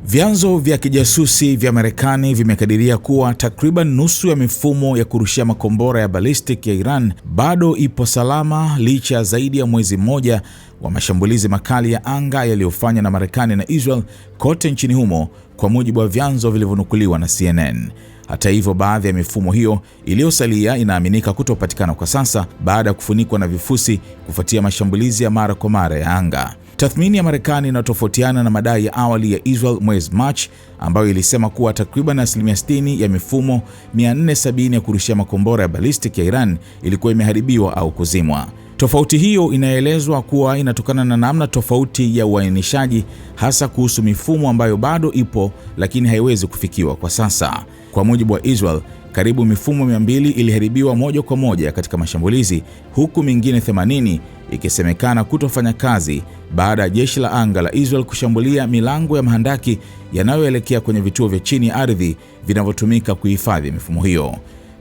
Vyanzo vya kijasusi vya Marekani vimekadiria kuwa takriban nusu ya mifumo ya kurushia makombora ya ballistic ya Iran bado ipo salama licha ya zaidi ya mwezi mmoja wa mashambulizi makali ya anga yaliyofanywa na Marekani na Israel kote nchini humo, kwa mujibu wa vyanzo vilivyonukuliwa na CNN. Hata hivyo, baadhi ya mifumo hiyo iliyosalia inaaminika kutopatikana kwa sasa baada ya kufunikwa na vifusi kufuatia mashambulizi ya mara kwa mara ya anga. Tathmini ya Marekani inatofautiana na madai ya awali ya Israel mwezi Machi, ambayo ilisema kuwa takriban 60% ya mifumo 470 ya kurushia makombora ya ballistic ya Iran ilikuwa imeharibiwa au kuzimwa. Tofauti hiyo inaelezwa kuwa inatokana na namna tofauti ya uainishaji, hasa kuhusu mifumo ambayo bado ipo lakini haiwezi kufikiwa kwa sasa. Kwa mujibu wa Israel, karibu mifumo 200 iliharibiwa moja kwa moja katika mashambulizi, huku mingine 80 ikisemekana kutofanya kazi baada ya jeshi la anga la Israel kushambulia milango ya mahandaki yanayoelekea kwenye vituo vya chini ya ardhi vinavyotumika kuhifadhi mifumo hiyo.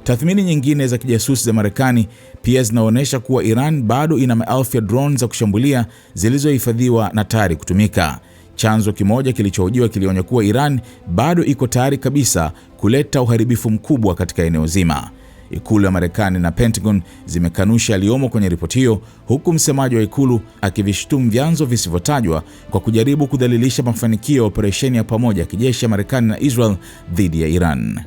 Tathmini nyingine za kijasusi za Marekani pia zinaonyesha kuwa Iran bado ina maelfu ya drones za kushambulia zilizohifadhiwa na tayari kutumika. Chanzo kimoja kilichohojiwa kilionya kuwa Iran bado iko tayari kabisa kuleta uharibifu mkubwa katika eneo zima. Ikulu ya Marekani na Pentagon zimekanusha yaliyomo kwenye ripoti hiyo, huku msemaji wa ikulu akivishtumu vyanzo visivyotajwa kwa kujaribu kudhalilisha mafanikio ya operesheni ya pamoja ya kijeshi ya Marekani na Israel dhidi ya Iran.